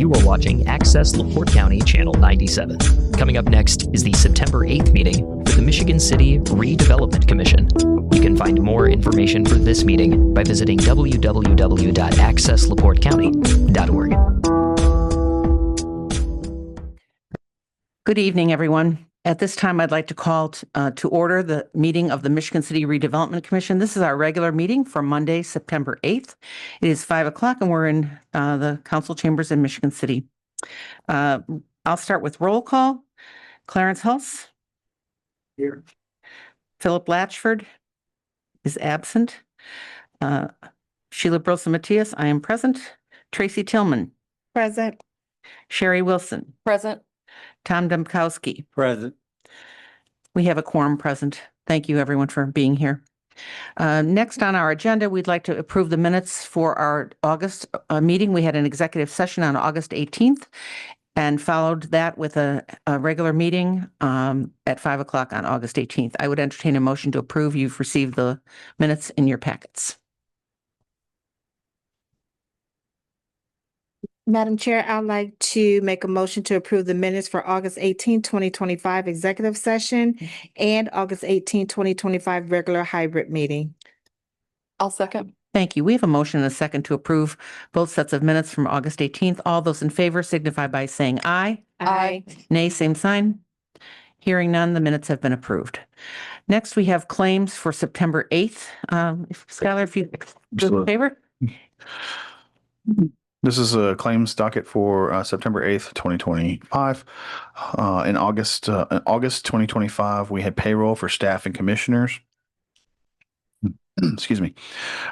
You are watching Access LaPorte County Channel 97. Coming up next is the September 8th meeting for the Michigan City Redevelopment Commission. You can find more information for this meeting by visiting www.accesslaportecounty.org. Good evening, everyone. At this time, I'd like to call to order the meeting of the Michigan City Redevelopment Commission. This is our regular meeting for Monday, September 8th. It is 5 o'clock and we're in the council chambers in Michigan City. I'll start with roll call. Clarence Hulse. Here. Philip Latchford is absent. Sheila Brosa-Matias, I am present. Tracy Tillman. Present. Sherry Wilson. Present. Tom Domkowski. Present. We have a quorum present. Thank you, everyone, for being here. Next on our agenda, we'd like to approve the minutes for our August meeting. We had an executive session on August 18th and followed that with a regular meeting at 5 o'clock on August 18th. I would entertain a motion to approve. You've received the minutes in your packets. Madam Chair, I'd like to make a motion to approve the minutes for August 18, 2025 executive session and August 18, 2025 regular hybrid meeting. I'll second. Thank you. We have a motion and a second to approve both sets of minutes from August 18th. All those in favor signify by saying aye. Aye. Nay, same sign. Hearing none, the minutes have been approved. Next, we have claims for September 8th. Skylar, if you do in favor. This is a claims docket for September 8th, 2025. In August 2025, we had payroll for staff and commissioners. Excuse me.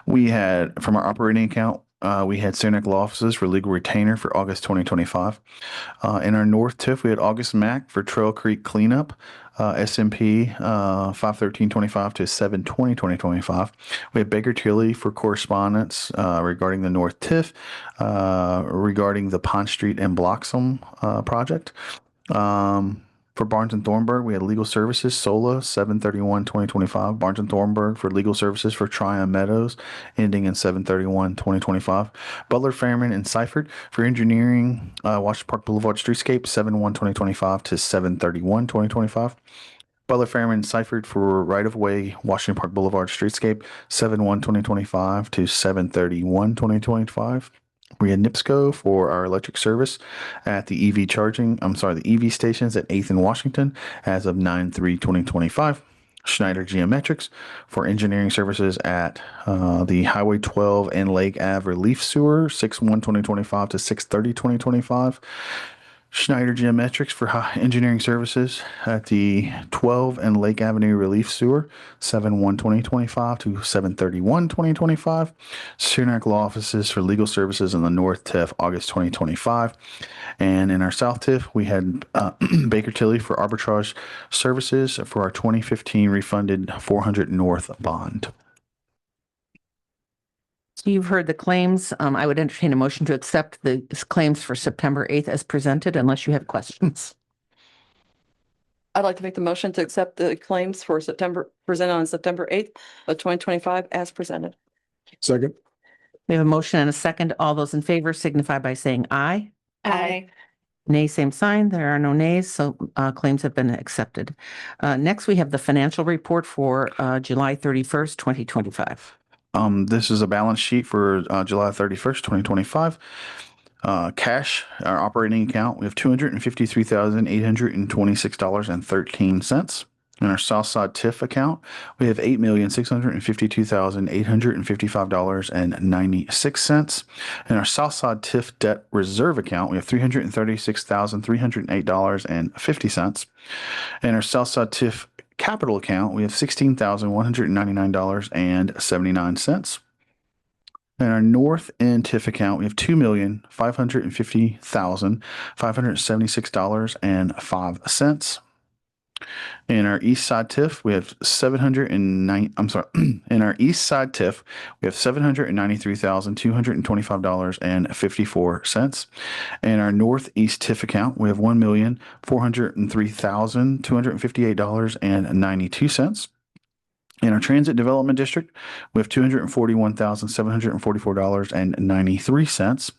We had, from our operating account, we had Saranac Law Offices for legal retainer for August 2025. In our North TIF, we had August Mac for Trail Creek cleanup, SMP 5/13/25 to 7/20/2025. We had Baker Tilly for correspondence regarding the North TIF, regarding the Pond Street and Bloxham project. For Barnes and Thornburg, we had legal services, SOLA 7/31/2025. Barnes and Thornburg for legal services for Tryon Meadows, ending in 7/31/2025. Butler, Fairman, and Seifert for engineering, Washington Park Boulevard streetscape 7/1/2025 to 7/31/2025. Butler, Fairman, and Seifert for right-of-way, Washington Park Boulevard streetscape 7/1/2025 to 7/31/2025. We had NIPSCO for our electric service at the EV stations at 8th and Washington as of 9/3/2025. Schneider Geometrics for engineering services at the Highway 12 and Lake Ave Relief Sewer 6/1/2025 to 6/30/2025. Schneider Geometrics for engineering services at the 12 and Lake Avenue Relief Sewer 7/1/2025 to 7/31/2025. Saranac Law Offices for legal services in the North TIF August 2025. And in our South TIF, we had Baker Tilly for arbitrage services for our 2015 refunded 400 North bond. So you've heard the claims. I would entertain a motion to accept the claims for September 8th as presented, unless you have questions. I'd like to make the motion to accept the claims for presented on September 8th of 2025 as presented. Second. We have a motion and a second. All those in favor signify by saying aye. Aye. Nay, same sign. There are no nays, so claims have been accepted. Next, we have the financial report for July 31st, 2025. This is a balance sheet for July 31st, 2025. Cash, our operating account, we have $253,826.13. In our Southside TIF account, we have $8,652,855.96. In our Southside TIF debt reserve account, we have $336,308.50. In our Southside TIF capital account, we have $16,199.79. In our North End TIF account, we have $2,550,576.05. In our East Side TIF, we have $793,225.54. In our Northeast TIF account, we have $1,403,258.92. In our Transit Development District, we have $241,744.93.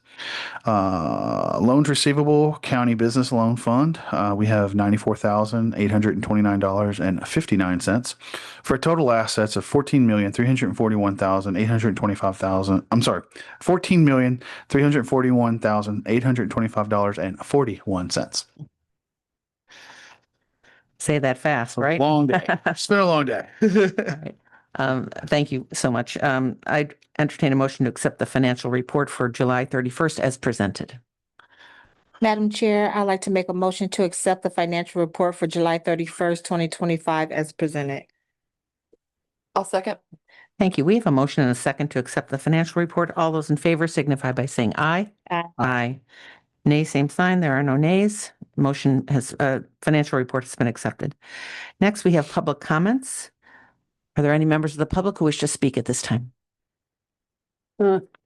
Loans receivable, County Business Loan Fund, we have $94,829.59 for total assets of $14,341,825,000. I'm sorry, $14,341,825.41. Say that fast, right? Long day. It's been a long day. All right. Thank you so much. I entertain a motion to accept the financial report for July 31st as presented. Madam Chair, I'd like to make a motion to accept the financial report for July 31st, 2025 as presented. I'll second. Thank you. We have a motion and a second to accept the financial report. All those in favor signify by saying aye. Aye. Aye. Nay, same sign. There are no nays. Motion has, financial report has been accepted. Next, we have public comments. Are there any members of the public who wish to speak at this time?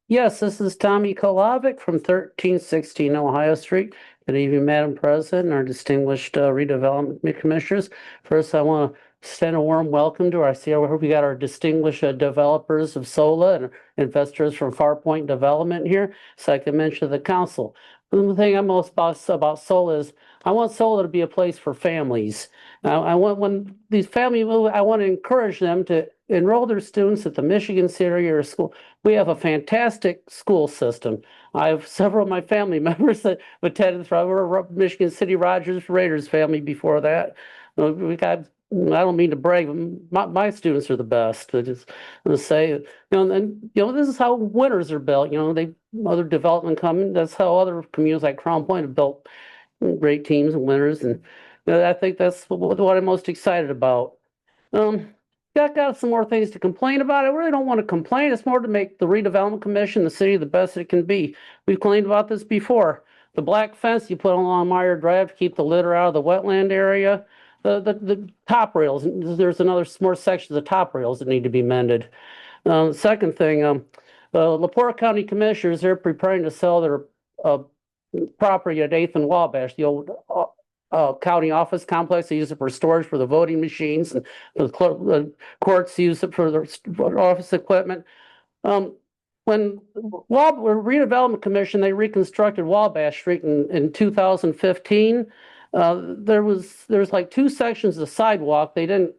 Yes, this is Tommy Kolovic from 1316 Ohio Street. Good evening, Madam President, and our distinguished redevelopment commissioners. First, I want to extend a warm welcome to we got our distinguished developers of SOLA and investors from Farpoint Development here. So I can mention the council. The thing I'm most about SOLA is I want SOLA to be a place for families. I want when these families move, I want to encourage them to enroll their students at the Michigan City area school. We have a fantastic school system. I have several of my family members that attended from Michigan City Rogers Raiders family before that. We got, I don't mean to brag, but my students are the best. I just want to say, this is how winners are built. Other development coming. That's how other communities like Crown Point have built great teams and winners. And I think that's what I'm most excited about. Got some more things to complain about. I really don't want to complain. It's more to make the redevelopment commission, the city, the best it can be. We've complained about this before. The black fence you put along Meyer Drive to keep the litter out of the wetland area. The top rails. There's another more sections of top rails that need to be mended. Second thing, LaPorte County Commissioners, they're preparing to sell their property at 8th and Wabash, the old county office complex. They use it for storage for the voting machines, and the courts use it for their office equipment. When Redevelopment Commission, they reconstructed Wabash Street in 2015. There's like two sections of sidewalk. They didn't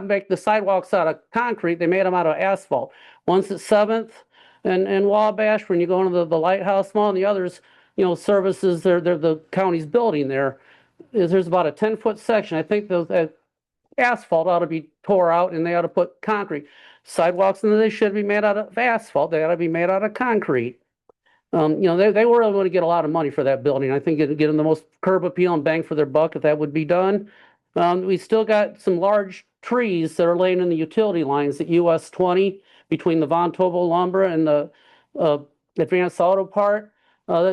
make the sidewalks out of concrete. They made them out of asphalt. One's at 7th and Wabash when you go into the Lighthouse Mall, and the others, services they're the county's building there. There's about a 10-foot section. I think the asphalt ought to be tore out and they ought to put concrete. Sidewalks, and they should be made out of asphalt. They ought to be made out of concrete. They were able to get a lot of money for that building. I think it'd get them the most curb appeal and bang for their buck if that would be done. We still got some large trees that are laying in the utility lines at US 20 between the Von Tobel lumber and the Advanced Auto Part.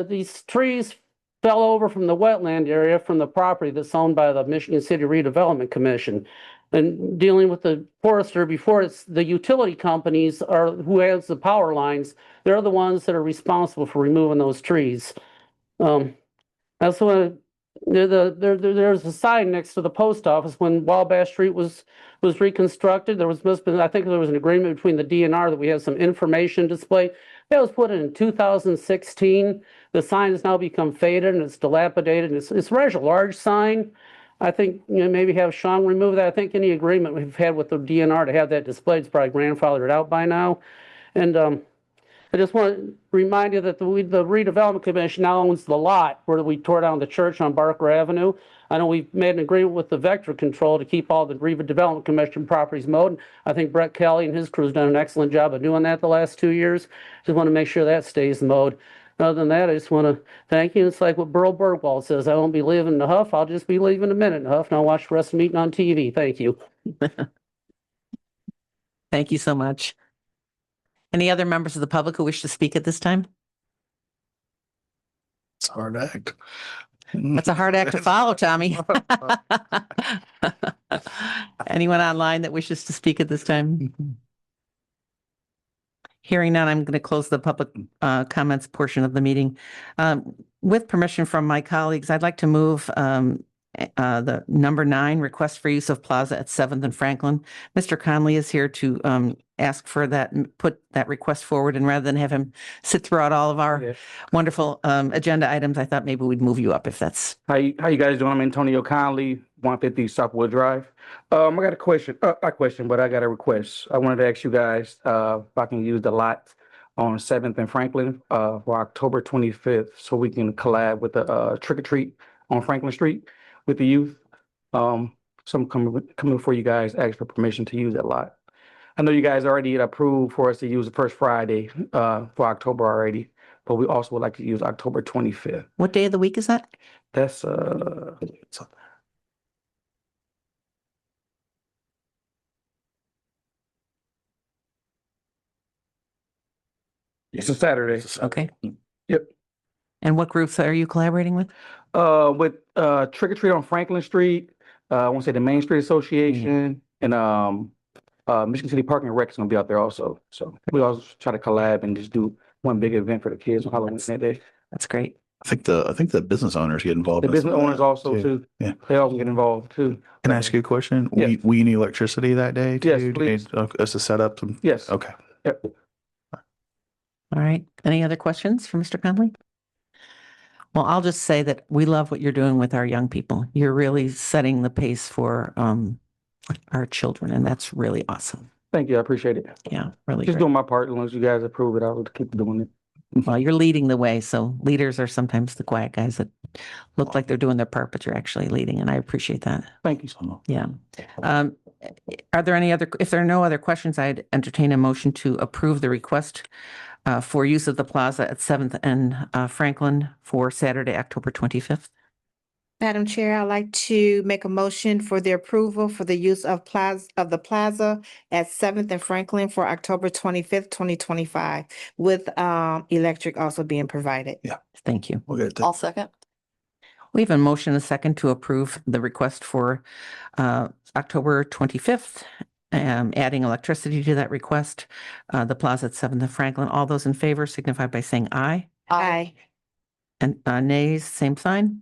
These trees fell over from the wetland area from the property that's owned by the Michigan City Redevelopment Commission. And dealing with the forester before, it's the utility companies who has the power lines. They're the ones that are responsible for removing those trees. That's when there's a sign next to the post office when Wabash Street was reconstructed. I think there was an agreement between the DNR that we have some information display. That was put in 2016. The sign has now become faded and it's dilapidated. It's a rather large sign. I think maybe have Sean remove that. I think any agreement we've had with the DNR to have that displayed is probably grandfathered out by now. And I just want to remind you that the Redevelopment Commission now owns the lot where we tore down the church on Barker Avenue. I know we've made an agreement with the Vector Control to keep all the Redevelopment Commission properties mowed. I think Brett Kelly and his crew's done an excellent job of doing that the last 2 years. Just want to make sure that stays mowed. Other than that, I just want to thank you. It's like what Burl Bergwald says, I won't be leaving in a huff. I'll just be leaving a minute in a huff, and I'll watch the rest of the meeting on TV. Thank you. Thank you so much. Any other members of the public who wish to speak at this time? It's a hard act. That's a hard act to follow, Tommy. Anyone online that wishes to speak at this time? Hearing none, I'm going to close the public comments portion of the meeting. With permission from my colleagues, I'd like to move The number 9, request for use of plaza at 7th and Franklin. Mr. Conley is here to ask for that, put that request forward. And rather than have him sit throughout all of our wonderful agenda items, I thought maybe we'd move you up if that's. How you guys doing? I'm Antonio Conley, 150 Southwood Drive. I got a question, not a question, but I got a request. I wanted to ask you guys if I can use the lot on 7th and Franklin for October 25th, so we can collab with the trick or treat on Franklin Street with the youth. So I'm coming before you guys, ask for permission to use that lot. I know you guys already approved for us to use the first Friday for October already, but we also would like to use October 25th. What day of the week is that? That's it's a Saturday. Okay. Yep. And what groups are you collaborating with? With Trick or Treat on Franklin Street, I want to say the Main Street Association, and Michigan City Park and Rec is gonna be out there also. So we also try to collab and just do one big event for the kids on Halloween that day. That's great. I think the business owners get involved. The in business some of owners that, also too. Yeah. They also get involved too. Can I ask you a question? Yes. We need electricity that day too? Yes, Do you please. need us to set up some? Yes. Okay. Yep. All right. Any other questions for Mr. Conley? Well, I'll just say that we love what you're doing with our young people. You're really setting the pace for our children, and that's really awesome. Thank you. I appreciate it. Yeah, really Just great. doing my part. As long as you guys approve it, I will keep doing it. Well, you're leading the way, so leaders are sometimes the quiet guys that look like they're doing their part, but you're actually leading, and I appreciate that. Thank you so much. Yeah. Are there any other, if there are no other questions, I'd entertain a motion to approve the request for use of the plaza at 7th and Franklin for Saturday, October 25th. Madam Chair, I'd like to make a motion for the approval for the use of the plaza at 7th and Franklin for October 25th, 2025, with electric also being provided. Yeah. Thank you. We'll get it. I'll second. We have a motion, a second, to approve the request for October 25th, adding electricity to that request, the plaza at 7th and Franklin. All those in favor signify by saying aye. Aye. And nays, same sign.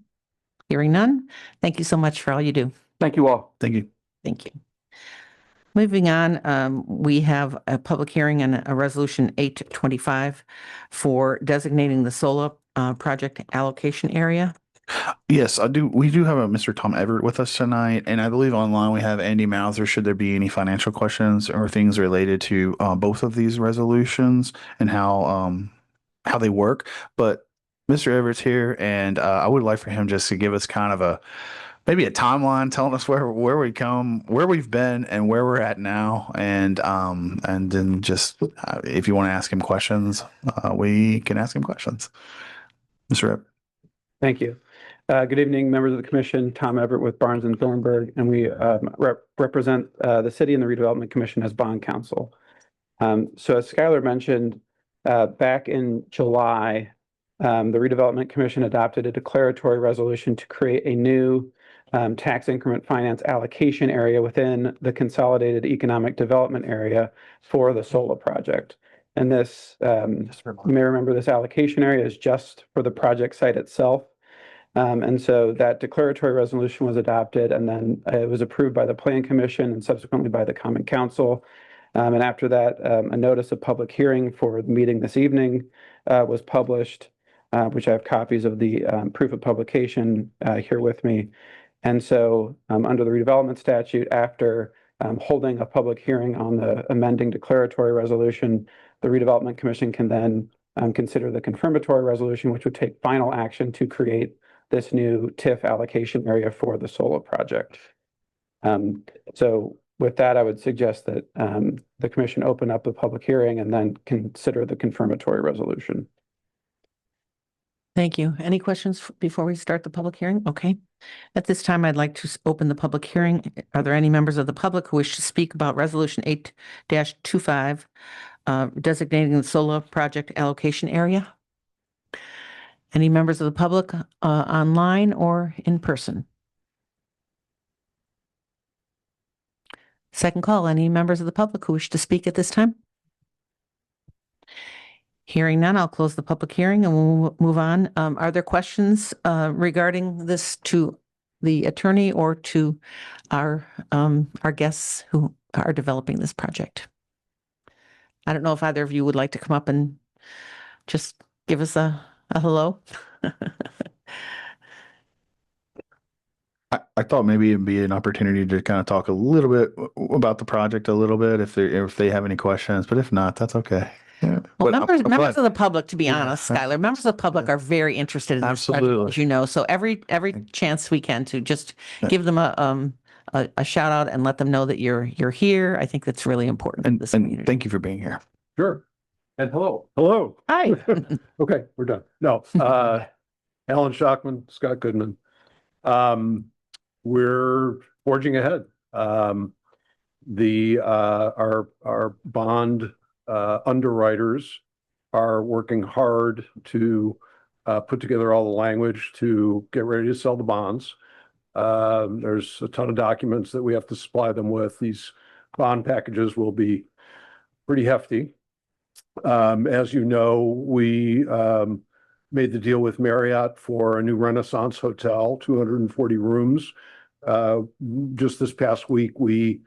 Hearing none. Thank you so much for all you do. Thank you all. Thank you. Thank you. Moving on, we have a public hearing and a resolution 825 for designating the solar project allocation area. Yes, I do. We do have a Mr. Tom Everett with us tonight, and I believe online we have Andy Mouther. Should there be any financial questions or things related to both of these resolutions and how they work? But Mr. Everett's here, and I would like for him just to give us kind of maybe a timeline, telling us where we've been, and where we're at now, and then just if you want to ask him questions, we can ask him questions. Mr. Everett. Thank you. Good evening, members of the commission. Tom Everett with Barnes and Thornburg, and we represent the city and the Redevelopment Commission as bond counsel. So as Skylar mentioned, back in July, the Redevelopment Commission adopted a declaratory resolution to create a new tax increment finance allocation area within the consolidated economic development area for the solar project. And this, you may remember, this allocation area is just for the project site itself. And so that declaratory resolution was adopted, and then it was approved by the Plan Commission and subsequently by the Common Council. And after that, a notice of public hearing for the meeting this evening was published, which I have copies of the proof of publication here with me. And so under the redevelopment statute, after holding a public hearing on the amending declaratory resolution, the Redevelopment Commission can then consider the confirmatory resolution, which would take final action to create this new TIF allocation area for the solar project. So with that, I would suggest that the commission open up the public hearing and then consider the confirmatory resolution. Thank you. Any questions before we start the public hearing? Okay. At this time, I'd like to open the public hearing. Are there any members of the public who wish to speak about Resolution 8-25, designating the solar project allocation area? Any members of the public online or in person? Second call, any members of the public who wish to speak at this time? Hearing none, I'll close the public hearing and we'll move on. Are there questions regarding this to the attorney or to our guests who are developing this project? I don't know if either of you would like to come up and just give us a hello. I thought maybe it'd be an opportunity to kind of talk a little bit about the project a little bit if they have any questions, but if not, that's okay. Yeah. Well, But I'm members glad. of the public, to be Yeah. honest, Skylar, members of the public are very interested in this project, Absolutely. as you know. So every chance we can to just give them a shout out and let them know that you're here. I think that's really important to this And community. thank you for being here. Sure. And hello. Hello. Hi. Okay, we're done. No, Alan Shockman, Scott Goodman. We're forging ahead. Our bond underwriters are working hard to put together all the language to get ready to sell the bonds. There's a ton of documents that we have to supply them with. These bond packages will be pretty hefty. As you know, we made the deal with Marriott for a new Renaissance hotel, 240 rooms. Just this past week, we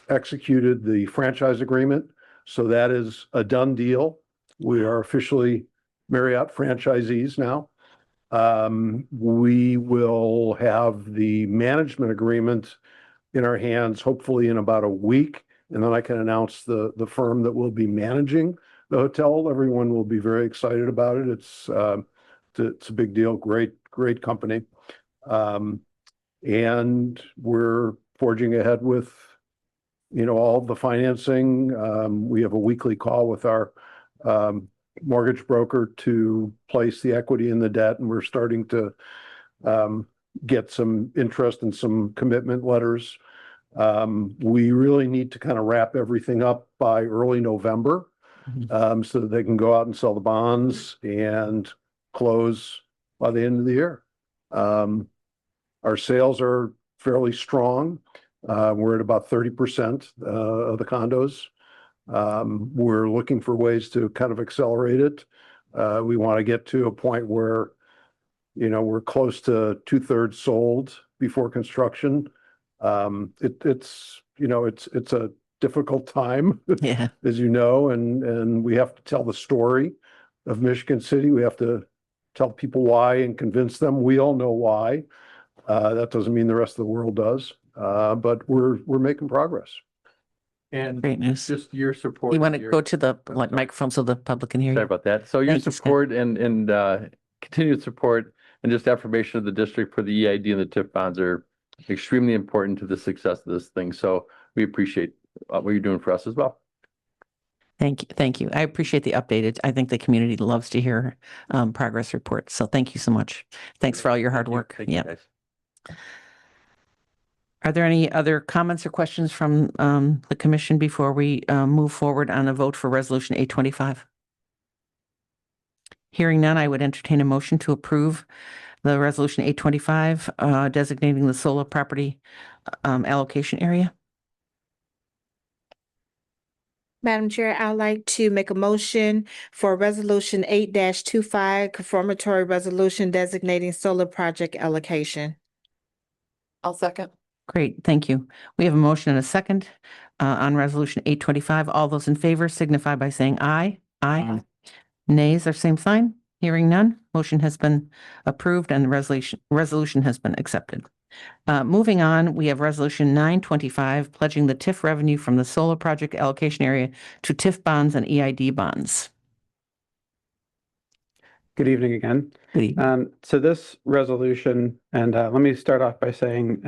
executed the franchise agreement. So that is a done deal. We are officially Marriott franchisees now. We will have the management agreement in our hands, hopefully in about a week. And then I can announce the firm that will be managing the hotel. Everyone will be very excited about it. It's a big deal. Great company. And we're forging ahead with, all the financing. We have a weekly call with our mortgage broker to place the equity in the debt, and we're starting to get some interest and some commitment letters. We really need to kind of wrap everything up by early November, so that they can go out and sell the bonds and close by the end of the year. Our sales are fairly strong. We're at about 30% of the condos. We're looking for ways to kind of accelerate it. We want to get to a point where, we're close to 2/3 sold before construction. It's a difficult time, Yeah. as you know, and we have to tell the story of Michigan City. We have to tell people why and convince them. We all know why. That doesn't mean the rest of the world does, but we're making progress. And Great news. just your support. You want to your- go to the I'm sorry. microphone so the public can hear Sorry you? about that. So your Thank you, Scott. support and continued support and just affirmation of the district for the EID and the TIF bonds are extremely important to the success of this thing. So we appreciate what you're doing for us as well. Thank you. Thank you. I appreciate the updated. I think the community loves to hear progress reports. So thank you so much. Thanks for all your hard work. Thank you, Yeah. guys. Are there any other comments or questions from the commission before we move forward on a vote for resolution 825? Hearing none, I would entertain a motion to approve the resolution 825 designating the solar property allocation area. Madam Chair, I'd like to make a motion for resolution 8-25, confirmatory resolution designating solar project allocation. I'll second. Great, thank you. We have a motion and a second on resolution 825. All those in favor signify by saying aye. Aye. Nays are same sign. Hearing none, motion has been approved and the resolution has been accepted. Moving on, we have resolution 925 pledging the TIF revenue from the solar project allocation area to TIF bonds and EID bonds. Good evening again. Good evening. So this resolution, and let me start off by saying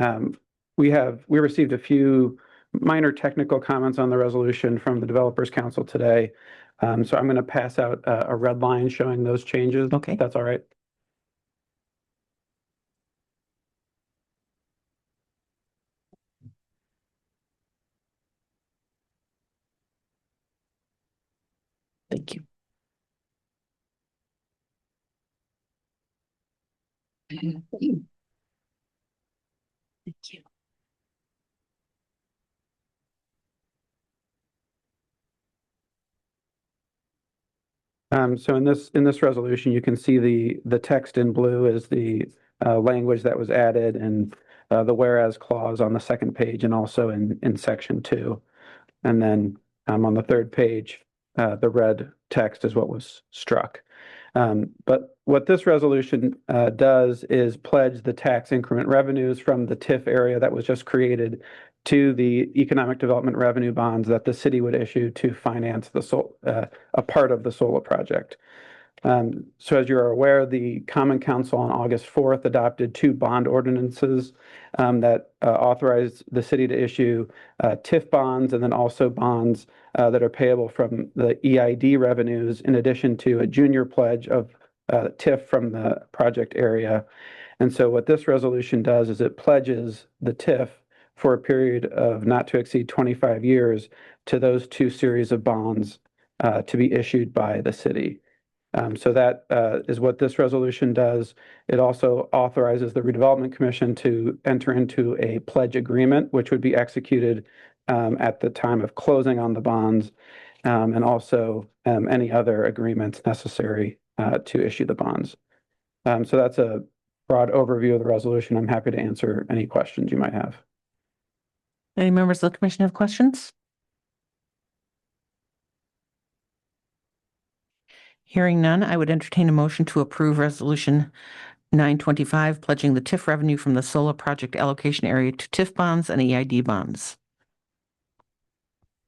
we received a few minor technical comments on the resolution from the Developers Council today. So I'm going to pass out a red line showing those changes. Okay. If that's all right. Thank you. Thank you. So in this resolution, you can see the text in blue is the language that was added and the whereas clause on the second page and also in section 2. And then on the third page, the red text is what was struck. But what this resolution does is pledge the tax increment revenues from the TIF area that was just created to the economic development revenue bonds that the city would issue to finance a part of the solar project. So as you're aware, the Common Council on August 4th adopted 2 bond ordinances that authorized the city to issue TIF bonds and then also bonds that are payable from the EID revenues, in addition to a junior pledge of TIF from the project area. And so what this resolution does is it pledges the TIF for a period of not to exceed 25 years to those 2 series of bonds to be issued by the city. So that is what this resolution does. It also authorizes the Redevelopment Commission to enter into a pledge agreement, which would be executed at the time of closing on the bonds, and also any other agreements necessary to issue the bonds. So that's a broad overview of the resolution. I'm happy to answer any questions you might have. Any members of the commission have questions? Hearing none, I would entertain a motion to approve Resolution 925, pledging the TIF revenue from the solar project allocation area to TIF bonds and EID bonds.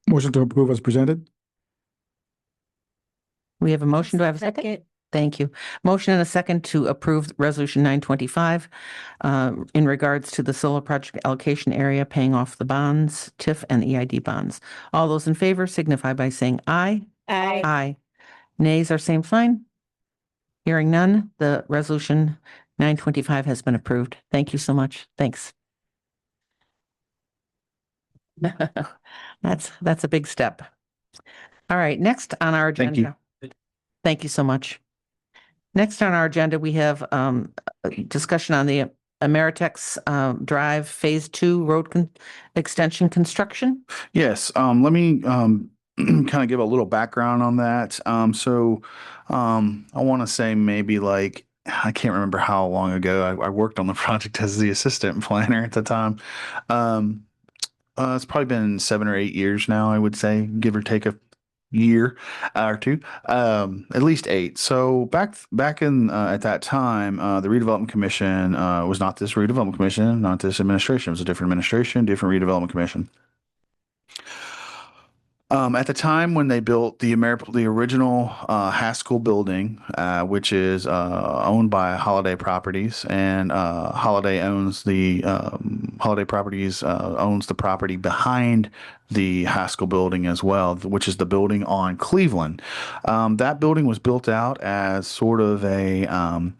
Motion to approve as presented. We have a motion. Do I have a second? Thank you. Motion and a second to approve Resolution 925 in regards to the solar project allocation area paying off the bonds, TIF and EID bonds. All those in favor signify by saying aye. Aye. Aye. Nays are same sign. Hearing none, the resolution 925 has been approved. Thank you so much. Thanks. That's a big step. All right, next on our agenda. Thank you so much. Next on our agenda, we have a discussion on the Ameritex Drive Phase 2 road extension construction. Yes, let me kind of give a little background on that. I want to say maybe like, I can't remember how long ago I worked on the project as the assistant planner at the time. It's probably been 7 or 8 years now, I would say, give or take a year or 2, at least 8. So back in at that time, the Redevelopment Commission was not this Redevelopment Commission, not this administration. It was a different administration, different Redevelopment Commission. At the time when they built the original Haskell building, which is owned by Holiday Properties, and Holiday owns the Holiday Properties owns the property behind the Haskell building as well, which is the building on Cleveland. That building was built out as sort of a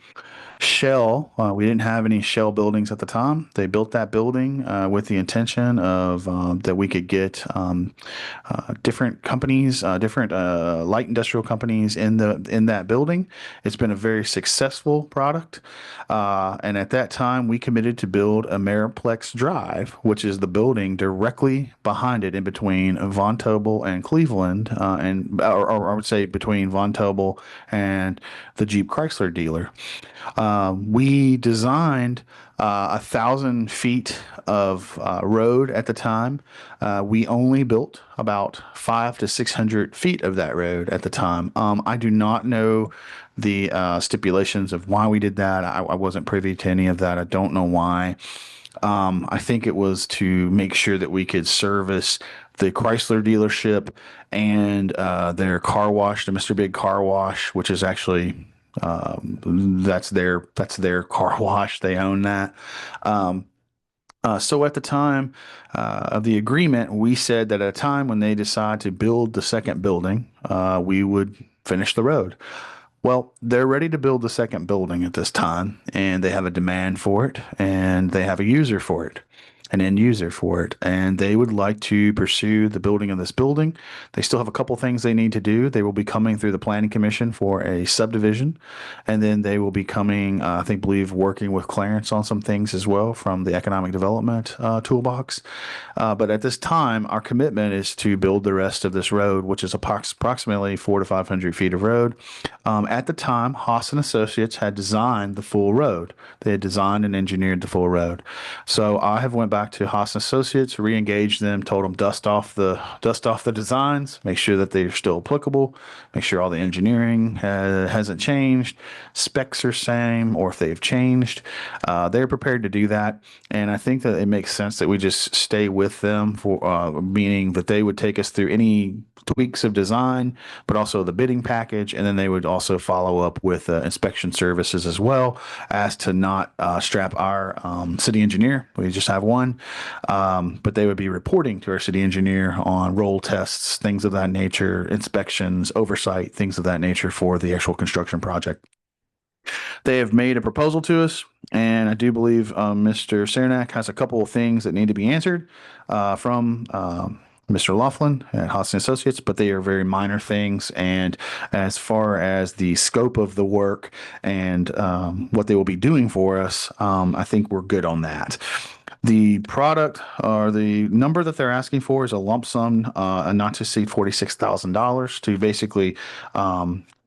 shell. We didn't have any shell buildings at the time. They built that building with the intention of that we could get different companies, different light industrial companies in that building. It's been a very successful product, and at that time we committed to build Ameriplex Drive, which is the building directly behind it, in between Von Tobel and Cleveland, or I would say between Von Tobel and the Jeep Chrysler dealer. We designed 1,000 feet of road at the time. We only built about 500 to 600 feet of that road at the time. I do not know the stipulations of why we did that. I wasn't privy to any of that. I don't know why. I think it was to make sure that we could service the Chrysler dealership and their car wash, the Mr. Big Car Wash, which is actually that's their car wash. They own that. So at the time of the agreement, we said that at a time when they decide to build the second building, we would finish the road. Well, they're ready to build the second building at this time, and they have a demand for it, and they have a user for it. an end user for it, and they would like to pursue the building of this building. They still have a couple things they need to do. They will be coming through the Planning Commission for a subdivision, and then they will be coming, believe working with Clarence on some things as well from the Economic Development toolbox. But at this time, our commitment is to build the rest of this road, which is approximately 400 to 500 feet of road. At the time, Haas and Associates had designed the full road. They had designed and engineered the full road. So I have went back to Haas and Associates, re-engaged them, told them dust off the designs, make sure that they're still applicable, make sure all the engineering hasn't changed, specs are same, or if they've changed. They're prepared to do that, and I think that it makes sense that we just stay with them for meaning that they would take us through any tweaks of design, but also the bidding package, and then they would also follow up with inspection services as well, as to not strap our city engineer. We just have one, but they would be reporting to our city engineer on roll tests, things of that nature, inspections, oversight, things of that nature for the actual construction project. They have made a proposal to us, and I do believe Mr. Cernak has a couple of things that need to be answered from Mr. Laughlin at Haas & Associates, but they are very minor things. And as far as the scope of the work and what they will be doing for us, I think we're good on that. The product or the number that they're asking for is a lump sum, not to exceed $46,000 to basically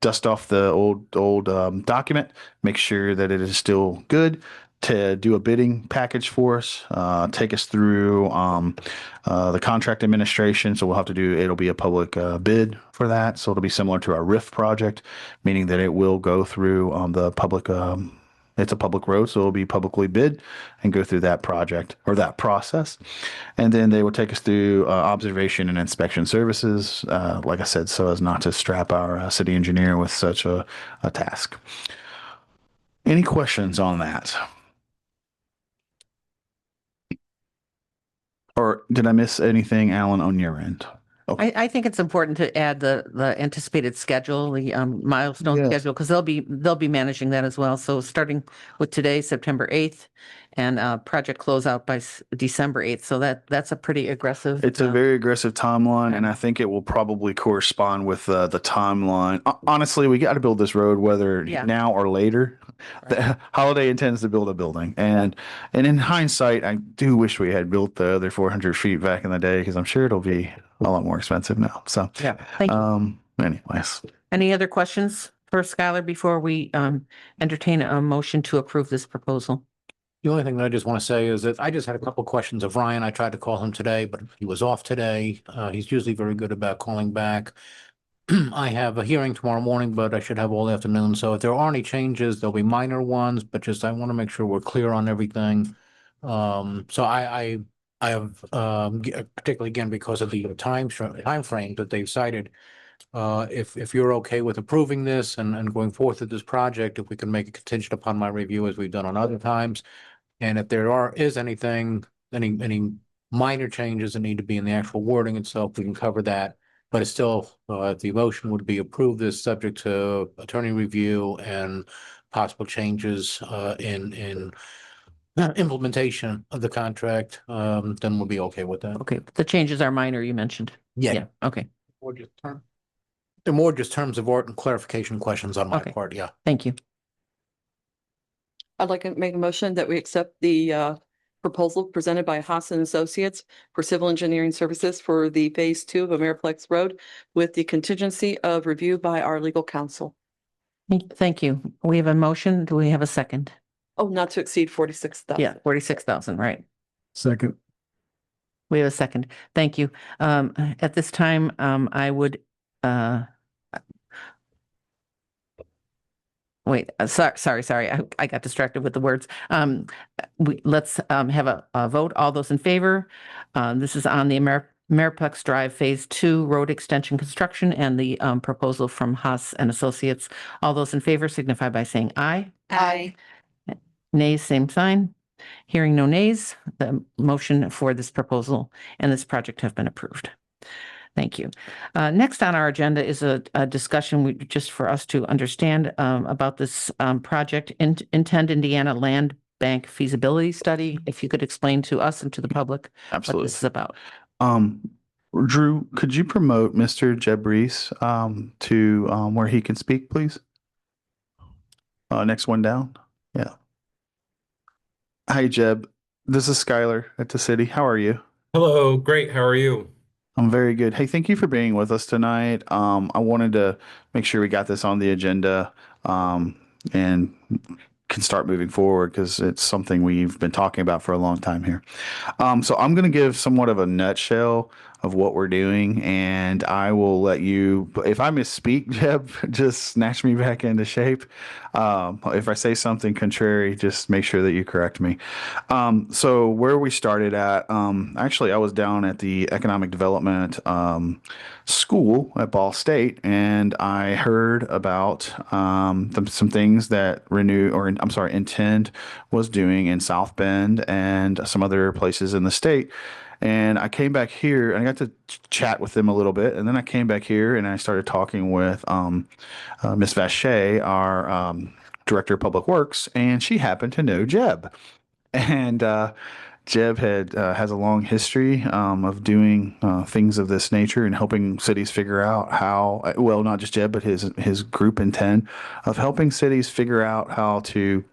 dust off the old document, make sure that it is still good, to do a bidding package for us, take us through the contract administration. So we'll have to do, it'll be a public bid for that. So it'll be similar to our RIF project, meaning that it will go through the public, it's a public road, so it'll be publicly bid and go through that project or that process. And then they will take us through observation and inspection services, like I said, so as not to strap our city engineer with such a task. Any questions on that? Or did I miss anything, Alan, on your end? I think it's important to add the anticipated schedule, the milestone Yes. schedule, because they'll be managing that as well. So starting with today, September 8th, and project closeout by December 8th. So that's a pretty aggressive. It's a very aggressive timeline, and I think it will probably correspond with the timeline. Honestly, we got to build this road whether now or later. The Holiday intends to build a building, and in hindsight, I do wish we had built the other 400 feet back in the day, because I'm sure it'll be a lot more expensive now. So Yeah, thank you. Anyways, Any other questions for Skylar before we entertain a motion to approve this proposal? The only thing that I just want to say is that I just had a couple of questions of Ryan. I tried to call him today, but he was off today. He's usually very good about calling back. I have a hearing tomorrow morning, but I should have all afternoon. So if there are any changes, there'll be minor ones, but just I want to make sure we're clear on everything. So I have particularly again because of the time frame that they've cited. If you're okay with approving this and going forth with this project, if we can make it contingent upon my review as we've done on other times. And if there is anything, any minor changes that need to be in the actual wording itself, we can cover that. But it's still, the motion would be approved this subject to attorney review and possible changes in implementation of the contract, then we'll be okay with that. Okay, the changes are minor, you mentioned. Yeah. Okay, They're more just terms of art and clarification questions on my Okay. part, yeah. thank you. I'd like to make a motion that we accept the proposal presented by Haas and Associates for civil engineering services for the phase 2 of Ameriplex Road with the contingency of review by our legal counsel. Thank you. We have a motion. Do we have a second? Oh, not to exceed 46,000. Yeah, 46,000, right. Second. We have a second. Thank you. At this time, I would, wait, sorry. I got distracted with the words. Let's have a vote. All those in favor? This is on the Ameriplex Drive Phase 2 road extension construction and the proposal from Haas and Associates. All those in favor signify by saying aye. Aye. Nays, same sign. Hearing no nays, the motion for this proposal and this project have been approved. Thank you. Next on our agenda is a discussion just for us to understand about this project, Intend Indiana Land bank feasibility study. If you could explain to us and to the public what Absolutely. this is about. Drew, could you promote Mr. Jeb Reese to where he can speak, please? Next one down. Yeah. Hi, Jeb. This is Skylar at the city. How are you? Hello, great. How are you? I'm very good. Hey, thank you for being with us tonight. I wanted to make sure we got this on the agenda and can start moving forward because it's something we've been talking about for a long time here. So I'm going to give somewhat of a nutshell of what we're doing, and I will let you, if I misspeak, Jeb, just snatch me back into shape. If I say something contrary, just make sure that you correct me. So where we started at, actually, I was down at the economic development school at Ball State, and I heard about some things that Intend was doing in South Bend and some other places in the state. And I came back here and I got to chat with them a little bit. And then I came back here and I started talking with Miss Vache, our director of public works, and she happened to know Jeb. And Jeb has a long history of doing things of this nature and helping cities figure out how, well, not just Jeb, but his group Intend, of helping cities figure out how to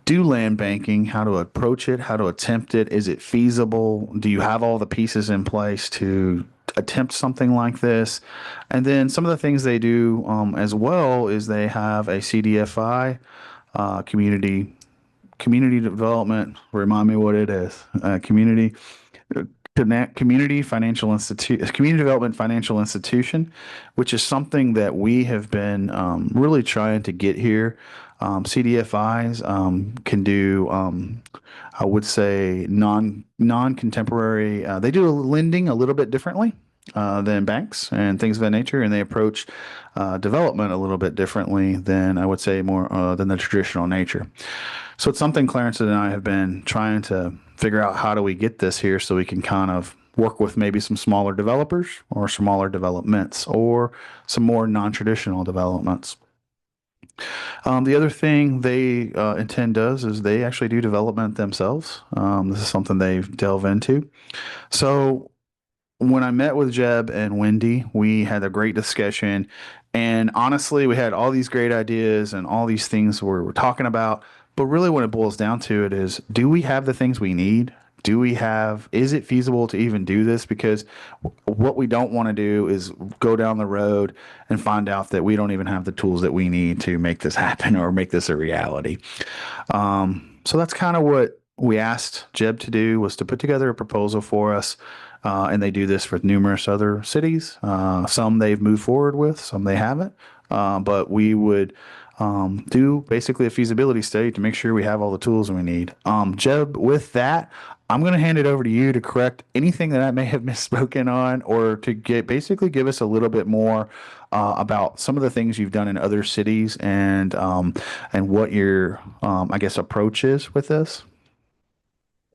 do land banking, how to approach it, how to attempt it. Is it feasible? Do you have all the pieces in place to attempt something like this? And then some of the things they do as well is they have a CDFI, community development. Remind me what it is. Community development financial institution, which is something that we have been really trying to get here. CDFIs can do, I would say, non-contemporary. They do lending a little bit differently than banks and things of that nature, and they approach development a little bit differently than, I would say, more than the traditional nature. So it's something Clarence and I have been trying to figure out, how do we get this here so we can kind of work with maybe some smaller developers or smaller developments or some more non-traditional developments. The other thing they Intend does is they actually do development themselves. This is something they delve into. So when I met with Jeb and Wendy, we had a great discussion. And honestly, we had all these great ideas and all these things we're talking about. But really what it boils down to it is, do we have the things we need? Is it feasible to even do this? Because what we don't want to do is go down the road and find out that we don't even have the tools that we need to make this happen or make this a reality. So that's kind of what we asked Jeb to do, was to put together a proposal for us. And they do this with numerous other cities. Some they've moved forward with, some they haven't. But we would do basically a feasibility study to make sure we have all the tools we need. Jeb, with that, I'm going to hand it over to you to correct anything that I may have misspoken on, or to basically give us a little bit more about some of the things you've done in other cities and what your, I guess, approach is with this.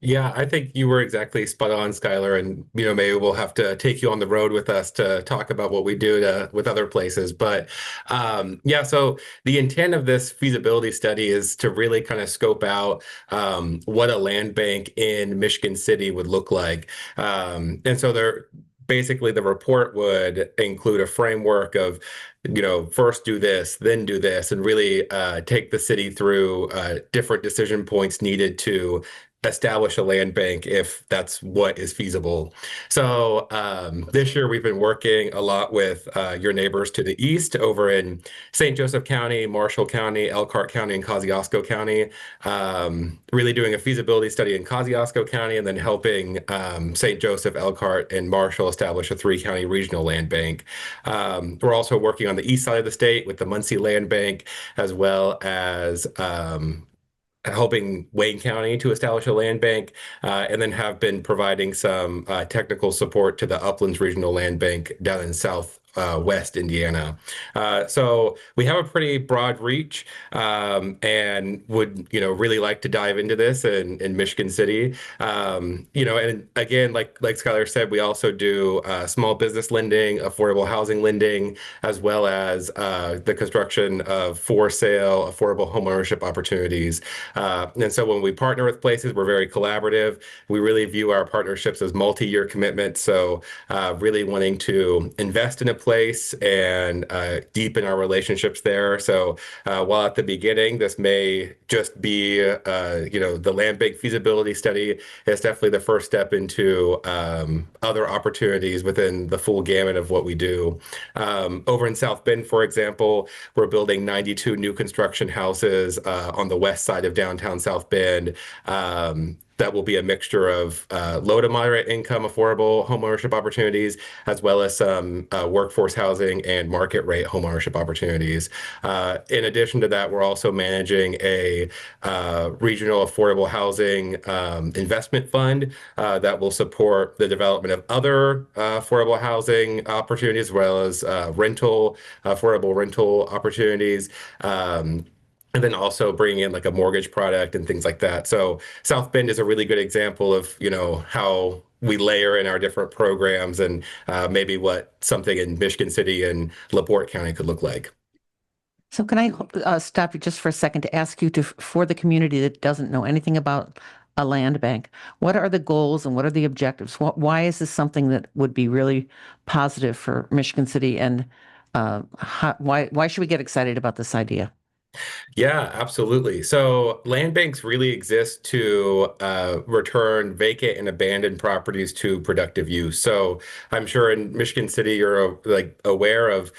Yeah, I think you were exactly spot on, Skylar, and maybe we'll have to take you on the road with us to talk about what we do with other places. But yeah, so the intent of this feasibility study is to really kind of scope out what a land bank in Michigan City would look like. And so basically the report would include a framework of, first do this, then do this, and really take the city through different decision points needed to establish a land bank if that's what is feasible. So this year we've been working a lot with your neighbors to the east over in St. Joseph County, Marshall County, Elkhart County, and Kosciuszko County, really doing a feasibility study in Kosciuszko County and then helping St. Joseph, Elkhart, and Marshall establish a 3-county regional land bank. We're also working on the east side of the state with the Muncie Land Bank, as well as helping Wayne County to establish a land bank, and then have been providing some technical support to the Uplands Regional Land Bank down in South West Indiana. So we have a pretty broad reach, and would, really like to dive into this in Michigan City. And again, like Skylar said, we also do small business lending, affordable housing lending, as well as the construction of for sale affordable homeownership opportunities. And so when we partner with places, we're very collaborative. We really view our partnerships as multi-year commitments. So really wanting to invest in a place and deepen our relationships there. So while at the beginning, this may just be, the land bank feasibility study, it's definitely the first step into other opportunities within the full gamut of what we do. Over in South Bend, for example, we're building 92 new construction houses on the west side of downtown South Bend. That will be a mixture of low to moderate income affordable homeownership opportunities, as well as some workforce housing and market rate homeownership opportunities. In addition to that, we're also managing a regional affordable housing investment fund that will support the development of other affordable housing opportunities, as well as affordable rental opportunities. And then also bringing in like a mortgage product and things like that. So South Bend is a really good example of, how we layer in our different programs and maybe what something in Michigan City and LaPorte County could look like. So can I stop you just for a second to ask you for the community that doesn't know anything about a land bank, what are the goals and what are the objectives? Why is this something that would be really positive for Michigan City, and why should we get excited about this idea? Yeah, absolutely. So land banks really exist to return vacant and abandoned properties to productive use. So I'm sure in Michigan City, you're aware of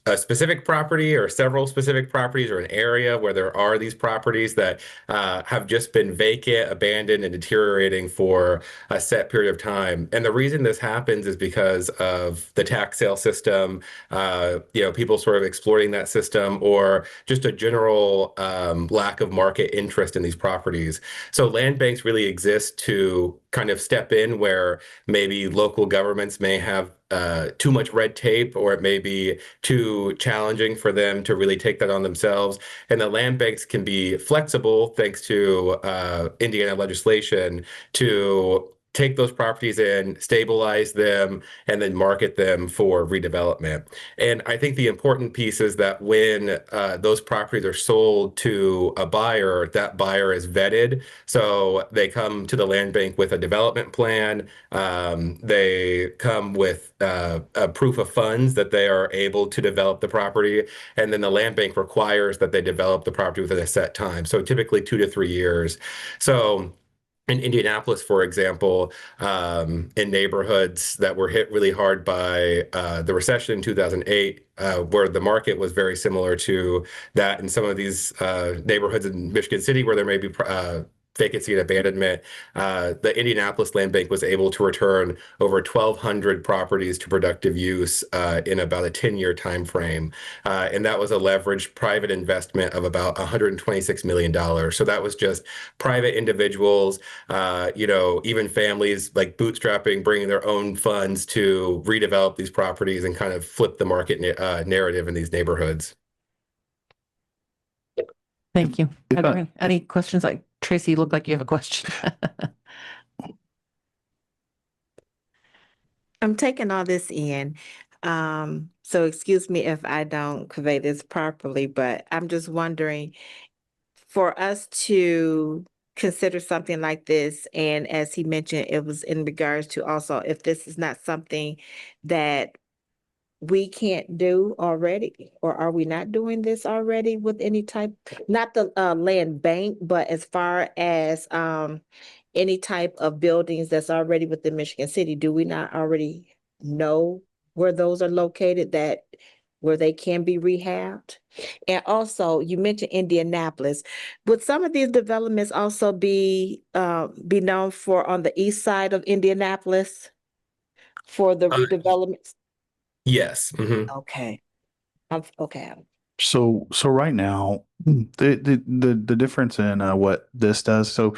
a specific property or several specific properties or an area where there are these properties that have just been vacant, abandoned, and deteriorating for a set period of time. And the reason this happens is because of the tax sale system, people sort of exploiting that system, or just a general lack of market interest in these properties. So land banks really exist to kind of step in where maybe local governments may have too much red tape, or it may be too challenging for them to really take that on themselves. And the land banks can be flexible, thanks to Indiana legislation, to take those properties in, stabilize them, and then market them for redevelopment. And I think the important piece is that when those properties are sold to a buyer, that buyer is vetted. So they come to the land bank with a development plan. They come with a proof of funds that they are able to develop the property. And then the land bank requires that they develop the property within a set time. So typically 2 to 3 years. So in Indianapolis, for example, in neighborhoods that were hit really hard by the recession in 2008, where the market was very similar to that in some of these neighborhoods in Michigan City where there may be vacancy and abandonment, the Indianapolis Land Bank was able to return over 1,200 properties to productive use in about a 10-year time frame. And that was a leveraged private investment of about $126 million. So that was just private individuals, even families like bootstrapping, bringing their own funds to redevelop these properties and kind of flip the market narrative in these neighborhoods. Thank you. Are there any questions? Like Tracy, you look like you have a question. I'm taking all this in. So excuse me if I don't convey this properly, but I'm just wondering, for us to consider something like this, and as he mentioned, it was in regards to also if this is not something that we can't do already, or are we not doing this already with any type, not the land bank, but as far as any type of buildings that's already within Michigan City, do we not already know where those are located, that where they can be rehabbed? And also, you mentioned Indianapolis. Would some of these developments also be known for on the east side of Indianapolis for the redevelopments? Yes. Mm-hmm. Okay. Okay. So right now, the difference in what this does. So,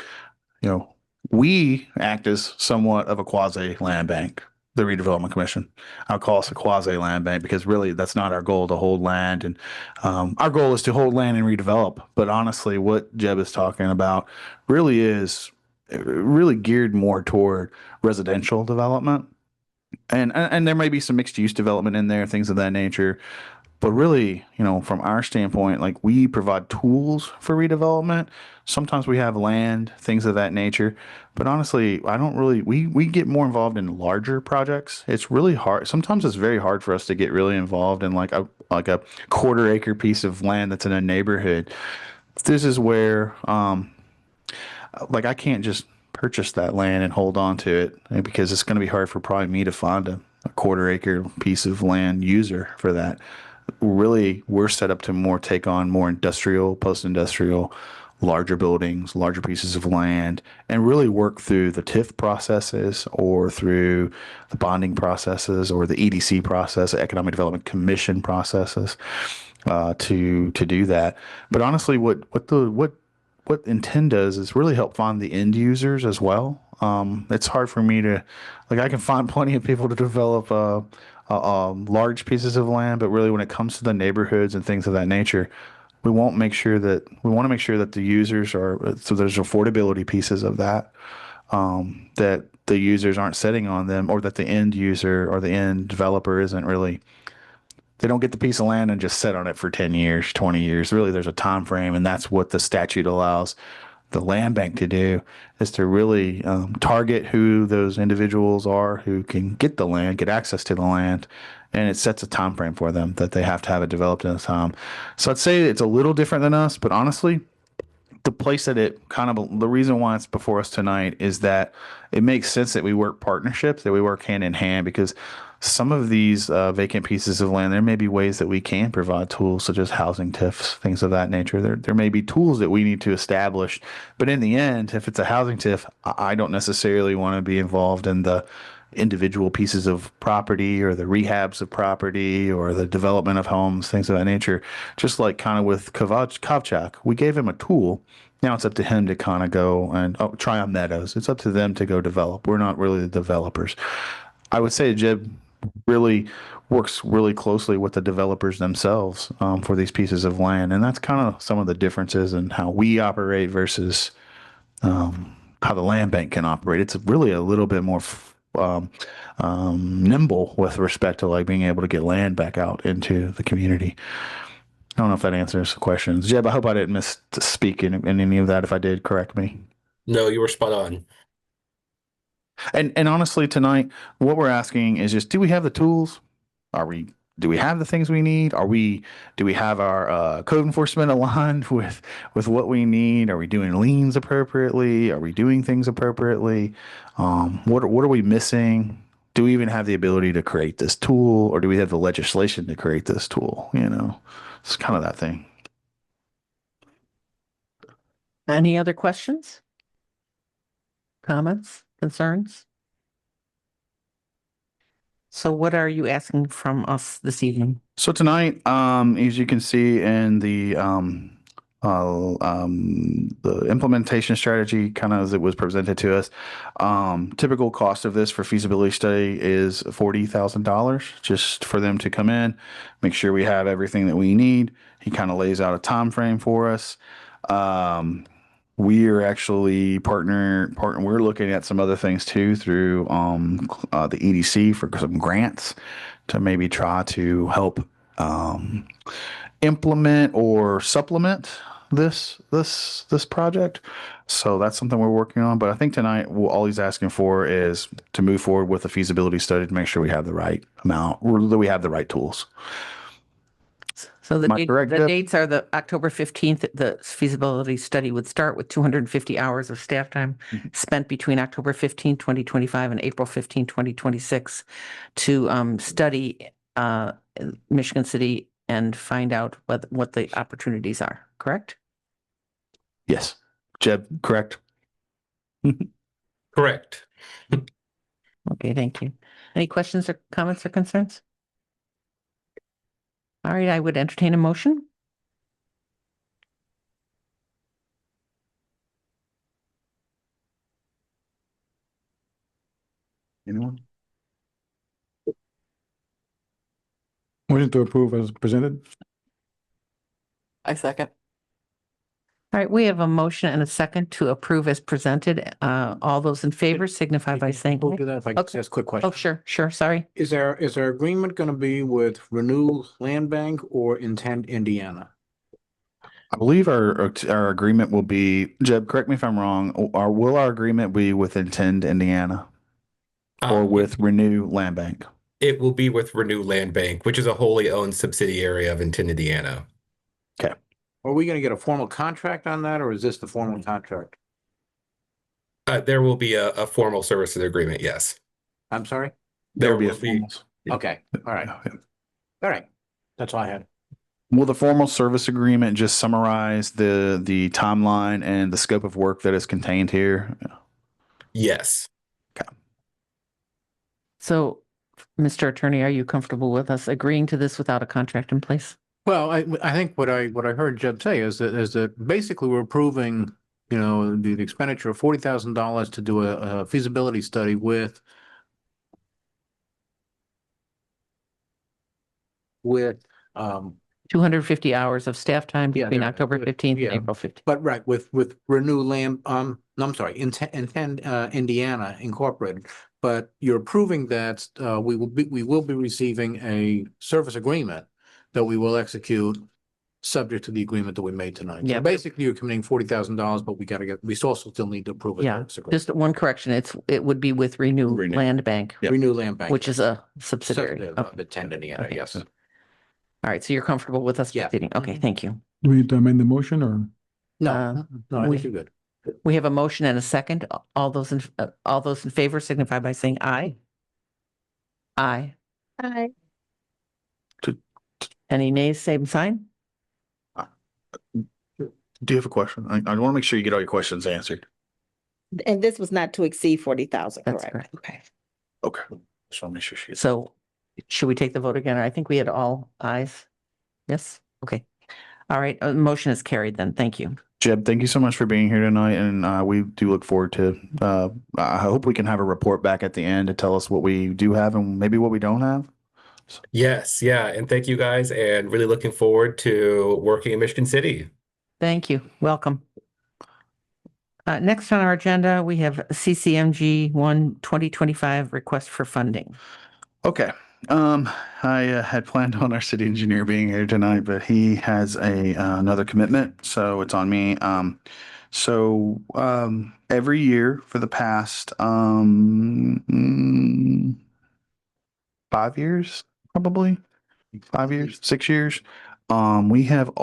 we act as somewhat of a quasi land bank. the redevelopment commission. I'll call us a quasi land bank because really that's not our goal to hold land. And our goal is to hold land and redevelop. But honestly, what Jeb is talking about really is really geared more toward residential development. And there may be some mixed use development in there, things of that nature. But really, from our standpoint, like we provide tools for redevelopment. Sometimes we have land, things of that nature. But honestly, I don't really, we get more involved in larger projects. It's really hard. Sometimes it's very hard for us to get really involved in like a quarter acre piece of land that's in a neighborhood. This is where, like I can't just purchase that land and hold on to it because it's going to be hard for probably me to find a quarter acre piece of land user for that. Really, we're set up to more take on more industrial, post-industrial, larger buildings, larger pieces of land, and really work through the TIF processes or through the bonding processes or the EDC process, Economic Development Commission processes, to do that. But honestly, what Intent does is really help find the end users as well. It's hard for me to, like, I can find plenty of people to develop large pieces of land, but really when it comes to the neighborhoods and things of that nature, we want to make sure that the users are, so there's affordability pieces of that, that the users aren't sitting on them, or that the end user or the end developer isn't really, they don't get the piece of land and just sit on it for 10 years, 20 years. Really, there's a time frame, and that's what the statute allows the land bank to do, is to really target who those individuals are who can get the land, get access to the land, and it sets a time frame for them that they have to have it developed in a time. So I'd say it's a little different than us, but honestly, the place that it kind of, the reason why it's before us tonight is that it makes sense that we work partnerships, that we work hand in hand, because some of these vacant pieces of land, there may be ways that we can provide tools such as housing TIFs, things of that nature. There may be tools that we need to establish, but in the end, if it's a housing TIF, I don't necessarily want to be involved in the individual pieces of property or the rehabs of property or the development of homes, things of that nature. Just like kind of with Kovchak, we gave him a tool. Now it's up to him to kind of go and try on Meadows. It's up to them to go develop. We're not really the developers. I would say Jeb really works really closely with the developers themselves for these pieces of land. And that's kind of some of the differences in how we operate versus how the land bank can operate. It's really a little bit more nimble with respect to like being able to get land back out into the community. I don't know if that answers the questions. Jeb, I hope I didn't misspeak in any of that. If I did, correct me. No, you were spot on. And honestly, tonight, what we're asking is just, do we have the tools? Do we have the things we need? Do we have our code enforcement aligned with what we need? Are we doing liens appropriately? Are we doing things appropriately? What are we missing? Do we even have the ability to create this tool, or do we have the legislation to create this tool? It's kind of that thing. Any other questions? Comments, concerns? So what are you asking from us this evening? So tonight, as you can see in the implementation strategy, kind of as it was presented to us, typical cost of this for feasibility study is $40,000, just for them to come in, make sure we have everything that we need. He kind of lays out a time frame for us. We are actually partner. We're looking at some other things too through the EDC for some grants to maybe try to help implement or supplement this project. So that's something we're working on. But I think tonight all he's asking for is to move forward with a feasibility study to make sure we have the right amount, or that we have the right tools. So Am I correct, Deb? dates are the October 15th, the feasibility study would start with 250 hours of staff time spent between October 15, 2025 and April 15, 2026 to study Michigan City and find out what the opportunities are, correct? Yes. Jeb, correct? Correct. Okay, thank you. Any questions or comments or concerns? All right, I would entertain a motion. Anyone? Motion to approve as presented. I second. All right, we have a motion and a second to approve as presented. All those in favor signify by saying We'll aye. do that if I can Okay. ask a quick question. Oh, sure, sorry. Is there agreement going to be with Renew Land Bank or Intend Indiana? I believe our agreement will be, Jeb, correct me if I'm wrong, will our agreement be with Intend Indiana or with Renew Land Bank? It will be with Renew Land Bank, which is a wholly owned subsidiary of Intent, Indiana. Okay. Are we going to get a formal contract on that, or is this the formal contract? There will be a formal services agreement, yes. I'm sorry? There will be a will be. formal. Okay, all right. Yeah. All right. That's all I had. Will the formal service agreement just summarize the timeline and the scope of work that is contained here? Yes. So, Mr. Attorney, are you comfortable with us agreeing to this without a contract in place? Well, I think what I heard Jeb say is that basically we're approving, the expenditure of $40,000 to do a feasibility study with 250 hours of staff time Yeah, between there- October 15th yeah. and April 15th. But right, with Renew Land, no, I'm sorry, Intend Indiana Incorporated. But you're approving that we will be receiving a service agreement that we will execute subject to the agreement that we made tonight. Yeah. So basically, you're committing $40,000, but we also still need to approve a Yeah, service agreement. just one correction. It would be with Renew Renew. Land Bank, Yep. Renew Land Bank. which is a subsidiary. Of Intend Indiana, Okay. yes. All right, so you're comfortable with us Yeah. proceeding? Okay, thank you. Do we need to amend the motion or? No, no, I we- think you're good. We have a motion and a second. All those in favor signify by saying aye. Aye. Aye. Any nays, same sign? Do you have a question? I want to make sure you get all your questions answered. And this was not to exceed 40,000, That's correct? correct. Okay. Okay. Just want to make sure she. So should we take the vote again? I think we had all ayes. Yes? Okay. All right, motion is carried then. Thank you. Jeb, thank you so much for being here tonight, and we do look forward to. I hope we can have a report back at the end to tell us what we do have and maybe what we don't have. Yes. Yeah. And thank you guys. And really looking forward to working in Michigan City. Thank you. Welcome. Next on our agenda, we have CCMG 2025 request for funding. Okay. I had planned on our city engineer being here tonight, but he has another commitment, so it's on me. Every year for the past 5 years, probably 5 years, 6 years. We have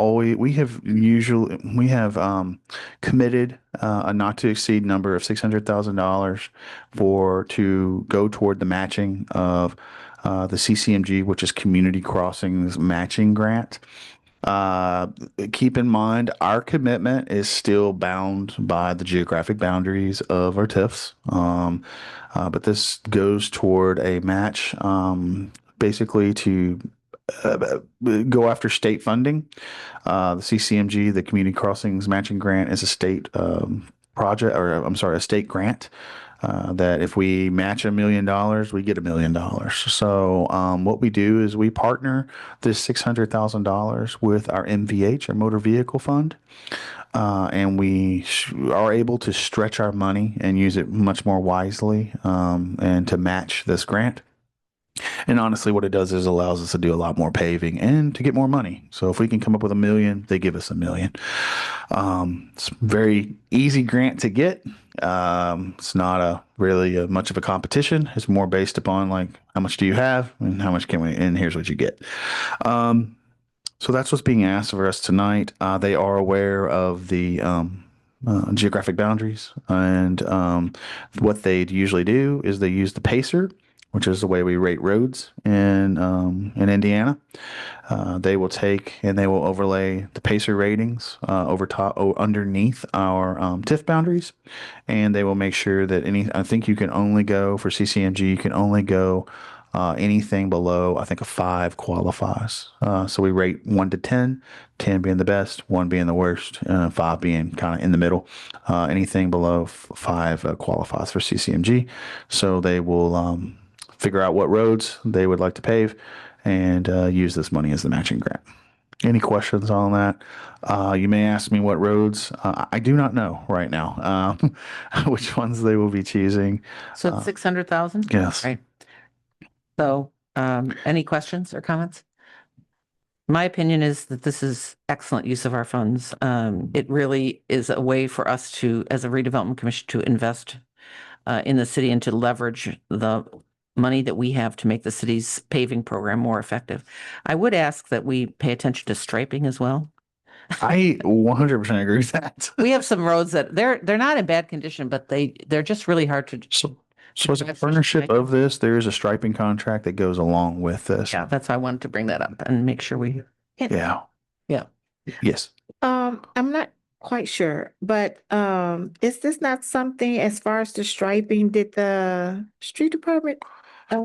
committed a not to exceed number of $600,000 to go toward the matching of the CCMG, which is Community Crossings Matching Grant. Keep in mind, our commitment is still bound by the geographic boundaries of our TIFs. But this goes toward a match, basically to go after state funding. The CCMG, the Community Crossings Matching Grant, is a state project, or I'm sorry, a state grant. That if we match $1 million, we get $1 million. So what we do is we partner this $600,000 with our MVH, our Motor Vehicle Fund, and we are able to stretch our money and use it much more wisely and to match this grant. And honestly, what it does is allows us to do a lot more paving and to get more money. So if we can come up with $1 million, they give us $1 million. It's a very easy grant to get. It's not really much of a competition. It's more based upon like how much do you have and how much can we, and here's what you get. So that's what's being asked of us tonight. They are aware of the geographic boundaries, and what they usually do is they use the PACER, which is the way we rate roads in Indiana. They will take and they will overlay the PACER ratings underneath our TIF boundaries, and they will make sure that I think you can only go for CCMG, you can only go anything below, I think, a 5 qualifies. So we rate 1 to 10, 10 being the best, 1 being the worst, 5 being kind of in the middle. Anything below 5 qualifies for CCMG. So they will figure out what roads they would like to pave, and use this money as the matching grant. Any questions on that? You may ask me what roads. I do not know right now which ones they will be choosing. So it's 600,000? Yes. Right. So, any questions or comments? My opinion is that this is excellent use of our funds. It really is a way for us to, as a redevelopment commission, to invest in the city and to leverage the money that we have to make the city's paving program more effective. I would ask that we pay attention to striping as well. I 100% agree with that. We have some roads that they're not in bad condition, but they're just really hard to. So as a partnership of this, there is a striping contract that goes along with this. Yeah, that's why I wanted to bring that up and make sure we. Yeah. Yeah. Yes. I'm not quite sure, but is this not something as far as the striping, did the street department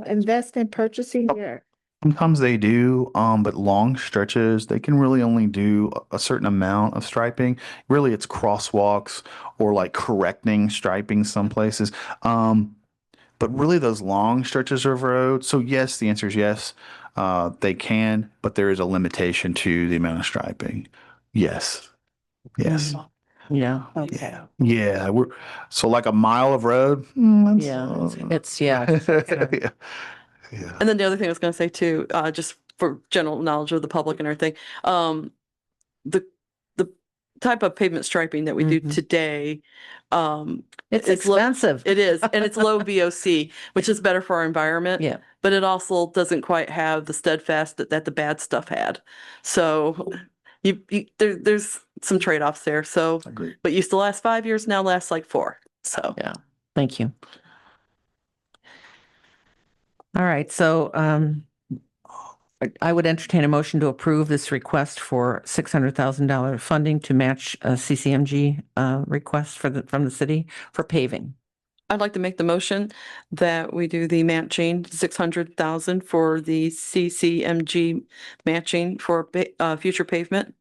invest in purchasing their? Sometimes they do, but long stretches, they can really only do a certain amount of striping. Really, it's crosswalks or like correcting striping some places. But really those long stretches of road. So yes, the answer is yes. They can, but there is a limitation to the amount of striping. Yes. Yes. Yeah. Yeah. Yeah. We're so like a mile of road. It's yeah. Yeah. Yeah. And then the other thing I was going to say too, just for general knowledge of the public and everything, the type of pavement striping that we do today, It's low- expensive. it is, and it's low VOC, which is better for our environment. Yeah. But it also doesn't quite have the steadfast that the bad stuff had. So there's some trade-offs there. So, Agreed. but used to last 5 years, now lasts like 4. So Yeah. Thank you. All right. So, I would entertain a motion to approve this request for $600,000 funding to match a CCMG request from the city for paving. I'd like to make the motion that we do the matching 600,000 for the CCMG matching for future pavement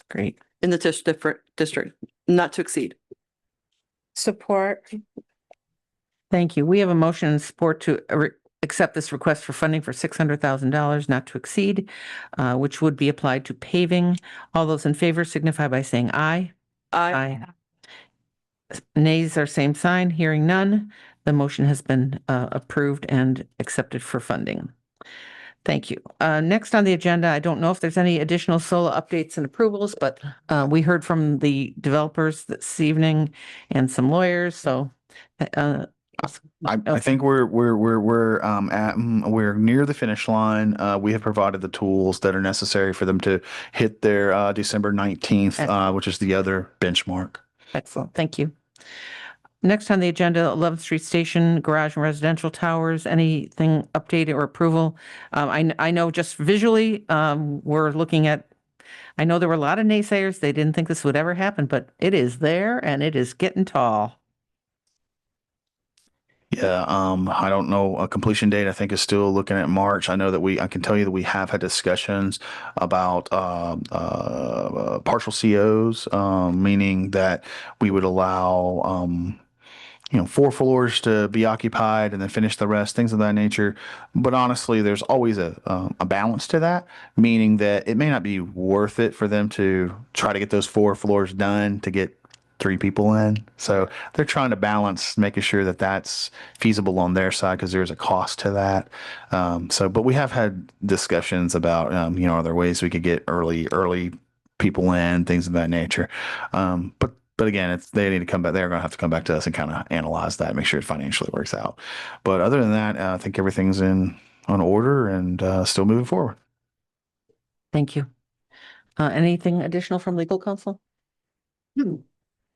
Great. in the district, not to exceed. Support. Thank you. We have a motion and support to accept this request for funding for $600,000 not to exceed, which would be applied to paving. All those in favor signify by saying aye. Aye. Nays are same sign. Hearing none, the motion has been approved and accepted for funding. Thank you. Next on the agenda, I don't know if there's any additional SOLA updates and approvals, but we heard from the developers this evening and some lawyers, so I think we're near the finish line. We have provided the tools that are necessary for them to hit their December 19th, which is the other benchmark. Excellent. Thank you. Next on the agenda, 11th Street Station, garage and residential towers, anything updated or approval? I know just visually, we're looking at, I know there were a lot of naysayers. They didn't think this would ever happen, but it is there and it is getting tall. Yeah, I don't know a completion date. I think is still looking at March. I know that I can tell you that we have had discussions about partial COs, meaning that we would allow 4 floors to be occupied and then finish the rest, things of that nature. But honestly, there's always a balance to that, meaning that it may not be worth it for them to try to get those 4 floors done to get 3 people in. So they're trying to balance making sure that that's feasible on their side because there's a cost to that. But we have had discussions about, are there ways we could get early people in, things of that nature. But again, they need to come back. They're going to have to come back to us and kind of analyze that, make sure it financially works out. But other than that, I think everything's on order and still moving forward. Thank you. Anything additional from legal counsel?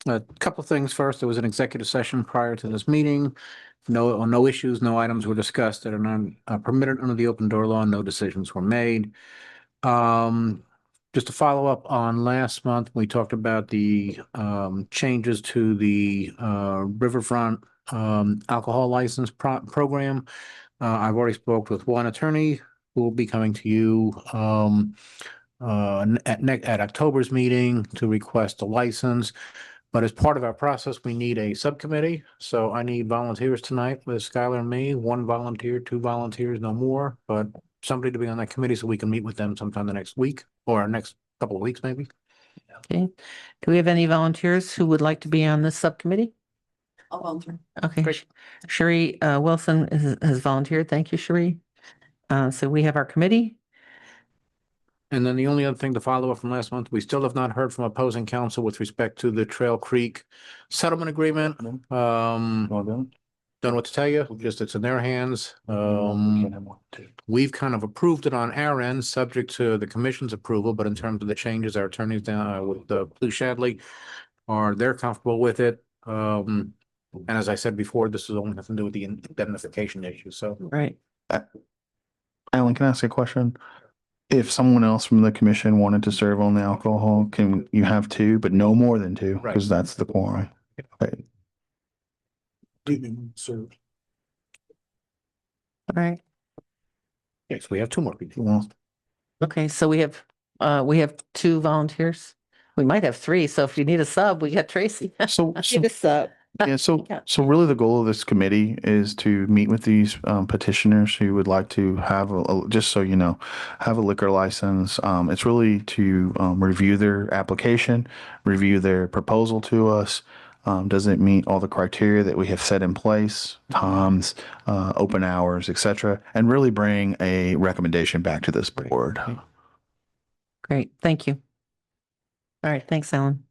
A couple of things. First, there was an executive session prior to this meeting. No issues, no items were discussed that are not permitted under the open door law. No decisions were made. Just to follow up on last month, we talked about the changes to the Riverfront alcohol license program. I've already spoke with one attorney who will be coming to you at October's meeting to request a license. But as part of our process, we need a subcommittee. So I need volunteers tonight with Skylar and me, 1 volunteer, 2 volunteers, no more, but somebody to be on that committee so we can meet with them sometime the next week or next couple of weeks, maybe. Okay. Do we have any volunteers who would like to be on this subcommittee? I'll volunteer. Okay. Great. Cherie Wilson has volunteered. Thank you, Cherie. So we have our committee. And then the only other thing to follow up from last month, we still have not heard from opposing counsel with respect to the Trail Creek settlement agreement. Don't know what to tell you, just it's in their hands. We've kind of approved it on our end, subject to the commission's approval, but in terms of the changes, our attorneys down with Blue Shadley they're comfortable with it. And as I said before, this is only nothing to do with the indemnification issue, so. Right. Alan, can I ask a question? If someone else from the commission wanted to serve on the alcohol, can you have two, but no more than two? Right. Because that's the quorum. Right. Served. All right. Yes, we have two more people. Well, Okay, so we have two volunteers. We might have three. So if you need a sub, we got Tracy. So, Need a sub. yeah, so Yeah. really the goal of this committee is to meet with these petitioners who would like to have just so you know, have a liquor license. It's really to review their application, review their proposal to us. Does it meet all the criteria that we have set in place, times, open hours, etc., and really bring a recommendation back to this board. Great, thank you. All right, thanks, Alan.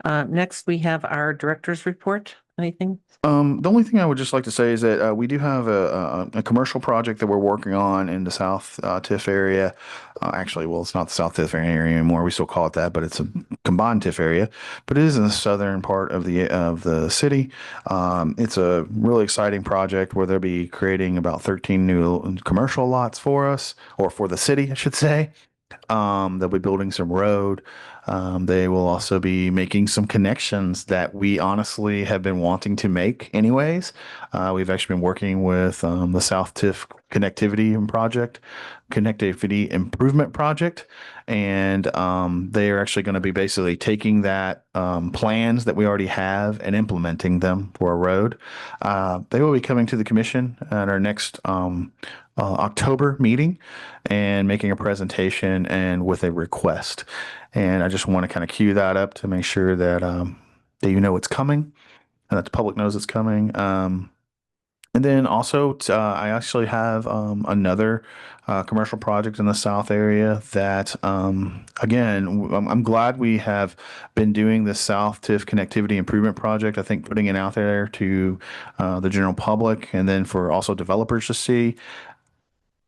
Next, we have our director's report. Anything? The only thing I would just like to say is that we do have a commercial project that we're working on in the South TIF area. Actually, well, it's not the South TIF area anymore. We still call it that, but it's a combined TIF area. But it is in the southern part of the city. It's a really exciting project where they'll be creating about 13 new commercial lots for us, or for the city, I should say. They'll be building some road. They will also be making some connections that we honestly have been wanting to make anyways. We've actually been working with the South TIF connectivity improvement project. And they are actually going to be basically taking that plans that we already have and implementing them for a road. They will be coming to the commission at our next October meeting and making a presentation and with a request. And I just want to kind of cue that up to make sure that that you know it's coming and that the public knows it's coming. And then also, I actually have another commercial project in the South area that, again, I'm glad we have been doing this South TIF connectivity improvement project. I think putting it out there to the general public and then for also developers to see.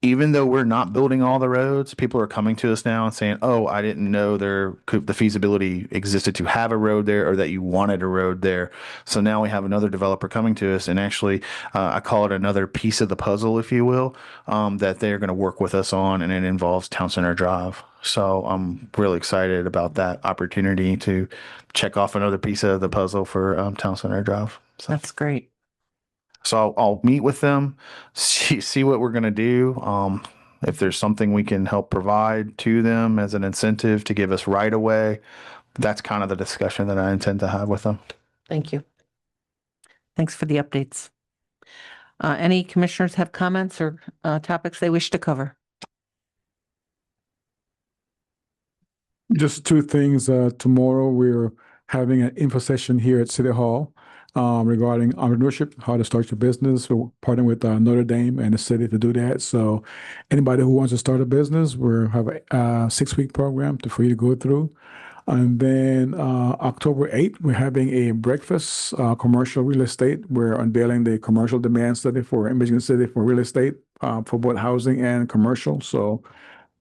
Even though we're not building all the roads, people are coming to us now and saying, "Oh, I didn't know the feasibility existed to have a road there, or that you wanted a road there." So now we have another developer coming to us, and actually, I call it another piece of the puzzle, if you will, that they're going to work with us on, and it involves Town Center Drive. So I'm really excited about that opportunity to check off another piece of the puzzle for Town Center Drive. So. That's great. So I'll meet with them, see what we're going to do. If there's something we can help provide to them as an incentive to give us right away, that's kind of the discussion that I intend to have with them. Thank you. Thanks for the updates. Any commissioners have comments or topics they wish to cover? Just two things. Tomorrow, we're having an info session here at City Hall regarding entrepreneurship, how to start your business. We're partnering with Notre Dame and the city to do that. So anybody who wants to start a business, we have a 6-week program for you to go through. And then October 8th, we're having a breakfast, commercial real estate. We're unveiling the commercial demand study in Michigan City for real estate, for both housing and commercial. So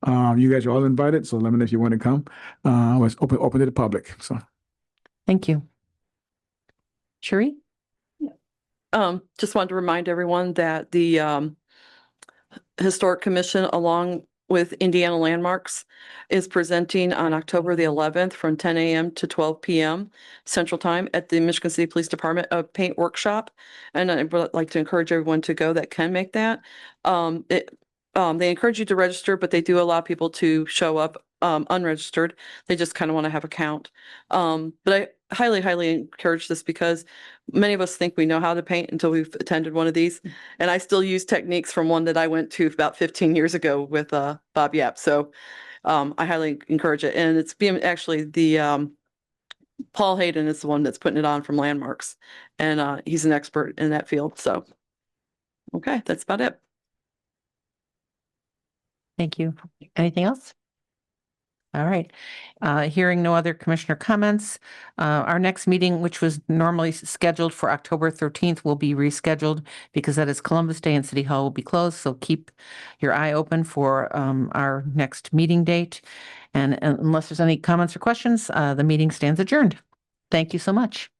you guys are all invited. So let me know if you want to come. It's open to the public. So Thank you. Cherie? Just wanted to remind everyone that the Historic Commission, along with Indiana Landmarks, is presenting on October the 11th from 10 a.m. to 12 p.m. Central Time at the Michigan City Police Department, a paint workshop. And I would like to encourage everyone to go that can make that. They encourage you to register, but they do allow people to show up unregistered. They just kind of want to have a count. But I highly encourage this because many of us think we know how to paint until we've attended one of these. And I still use techniques from one that I went to about 15 years ago with Bob Yap. So I highly encourage it. And it's being actually the Paul Hayden is the one that's putting it on from Landmarks. And he's an expert in that field. So, okay, that's about it. Thank you. Anything else? All right. Hearing no other commissioner comments, our next meeting, which was normally scheduled for October 13th, will be rescheduled because that is Columbus Day and City Hall will be closed. So keep your eye open for our next meeting date. And unless there's any comments or questions, the meeting stands adjourned. Thank you so much.